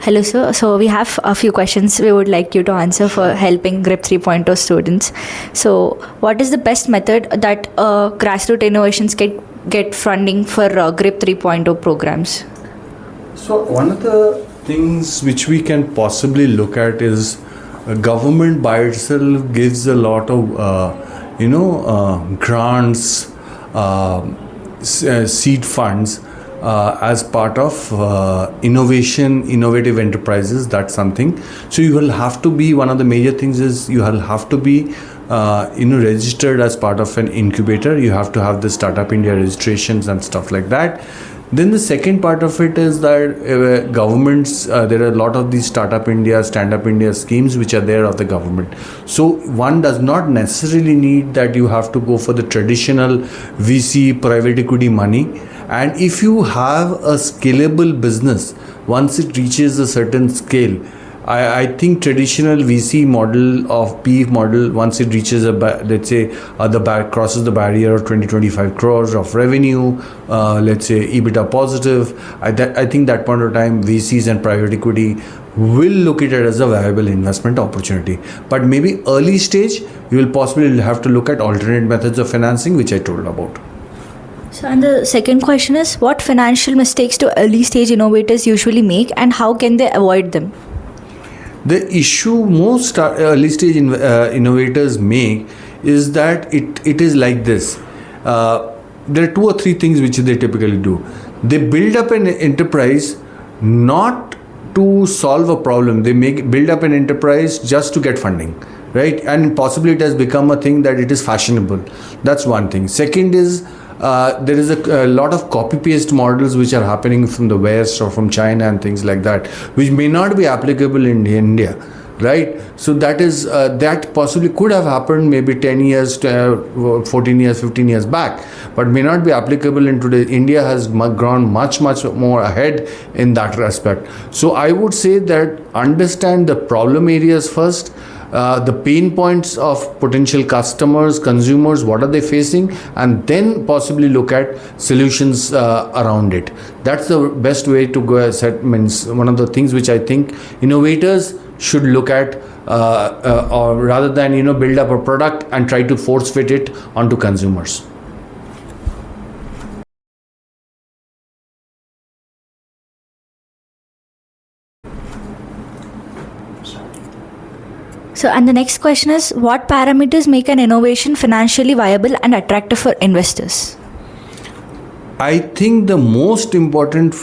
Hello, sir. So we have a few questions we would like you to answer for helping GRIP 3.0 students. So what is the best method that grassroots innovations get funding for GRIP 3.0 programs? So one of the things which we can possibly look at is government by itself gives a lot of grants, seed funds as part of innovative enterprises. That's something. So you will have to be, one of the major things is you will have to be registered as part of an incubator. You have to have the Startup India registrations and stuff like that. Then the second part of it is that governments, there are a lot of these Startup India, Stand Up India schemes which are there of the government. So one does not necessarily need that you have to go for the traditional VC private equity money. And if you have a scalable business, once it reaches a certain scale, I think traditional VC model of PE model, once it reaches let's say crosses the barrier of 20-25 crores of revenue, let's say EBITDA positive, I think that point of time VCs and private equity will look at it as a viable investment opportunity. But maybe early stage, you will possibly have to look at alternate methods of financing, which I told about. So, and the second question is, what financial mistakes do early stage innovators usually make and how can they avoid them? The issue most early stage innovators make is that it is like this. There are 2 or 3 things which they typically do. They build up an enterprise not to solve a problem. They build up an enterprise just to get funding, right? And possibly it has become a thing that it is fashionable. That's one thing. Second is there is a lot of copy-paste models which are happening from the West or from China and things like that, which may not be applicable in India, right? So that is that possibly could have happened maybe 10 years, 14 years, 15 years back, but may not be applicable in today. India has grown much more ahead in that respect. So I would say that understand the problem areas first. The pain points of potential customers, consumers, what are they facing, and then possibly look at solutions around it. That's the best way to go. Means one of the things which I think innovators should look at, or rather than build up a product and try to force fit it onto consumers. So, and the next question is, what parameters make an innovation financially viable and attractive for investors? I think the most important,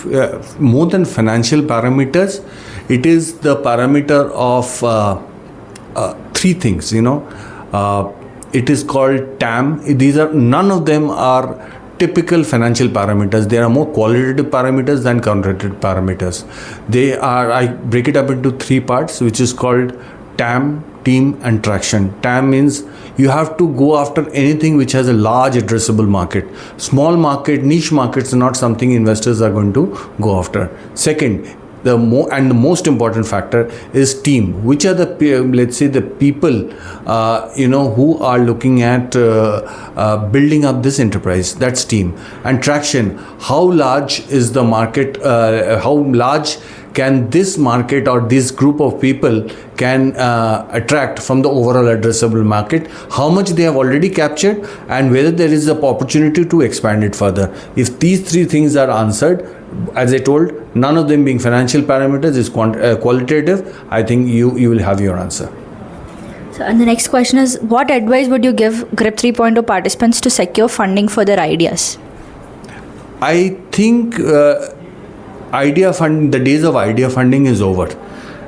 more than financial parameters, it is the parameter of 3 things. It is called TAM. None of them are typical financial parameters. There are more qualitative parameters than quantitative parameters. I break it up into 3 parts, which is called TAM, team and traction. TAM means you have to go after anything which has a large addressable market. Small market, niche markets are not something investors are going to go after. Second, the most important factor is team. Which are the people who are looking at building up this enterprise. That's team. And traction, how large is the market, how large can this market or this group of people can attract from the overall addressable market, how much they have already captured, and whether there is an opportunity to expand it further. If these 3 things are answered, as I told, none of them being financial parameters is qualitative, I think you will have your answer. So, and the next question is, what advice would you give GRIP 3.0 participants to secure funding for their ideas? I think the days of idea funding is over,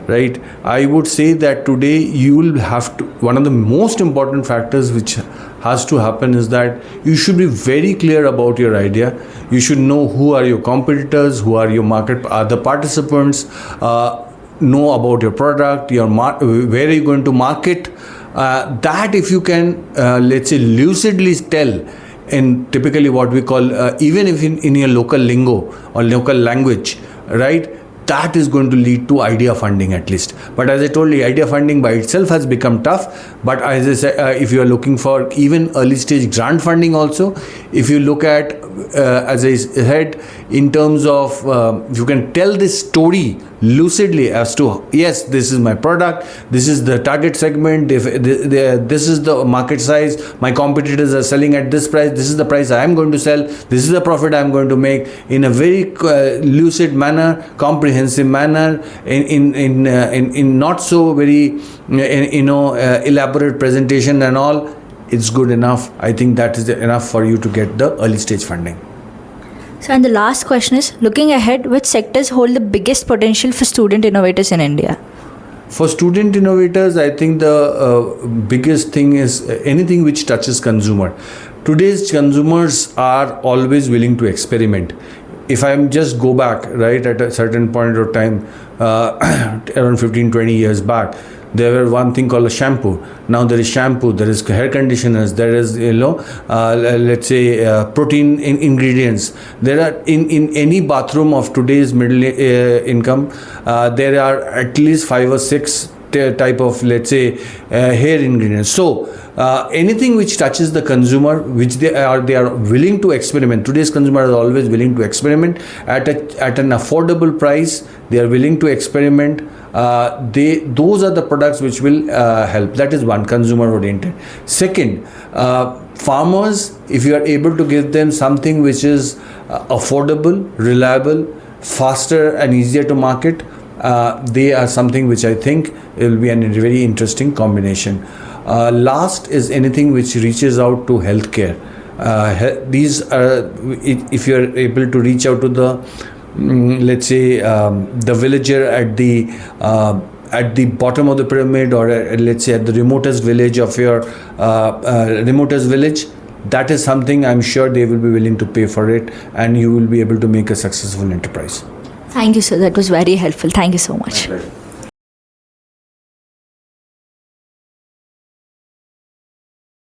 right? I would say that today you will have to, one of the most important factors which has to happen is that you should be very clear about your idea. You should know who are your competitors, who are your market, other participants, know about your product, where are you going to market. That if you can, let's say, lucidly tell in typically what we call, even if in your local lingo or local language, right? That is going to lead to idea funding at least. But as I told you, idea funding by itself has become tough. But as I said, if you are looking for even early stage grant funding also, if you look at, as I said, in terms of, if you can tell this story lucidly as to, yes, this is my product, this is the target segment, this is the market size, my competitors are selling at this price, this is the price I am going to sell, this is the profit I am going to make, in a very lucid manner, comprehensive manner, in not so very elaborate presentation and all. It's good enough. I think that is enough for you to get the early stage funding. So, and the last question is, looking ahead, which sectors hold the biggest potential for student innovators in India? For student innovators, I think the biggest thing is anything which touches consumer. Today's consumers are always willing to experiment. If I just go back, right, at a certain point of time, around 15-20 years back, there were one thing called a shampoo. Now there is shampoo, there is hair conditioners, there is, let's say, protein ingredients. There are, in any bathroom of today's middle income, there are at least 5 or 6 type of, let's say, hair ingredients. So anything which touches the consumer, which they are willing to experiment. Today's consumer is always willing to experiment at an affordable price. They are willing to experiment. Those are the products which will help. That is one, consumer oriented. Second, farmers, if you are able to give them something which is affordable, reliable, faster and easier to market, they are something which I think will be a very interesting combination. Last is anything which reaches out to healthcare. These are, if you are able to reach out to the, let's say, the villager at the bottom of the pyramid, or let's say at the remotest village of your remotest village, that is something I'm sure they will be willing to pay for it, and you will be able to make a successful enterprise. Thank you, sir. That was very helpful. Thank you so much. My pleasure.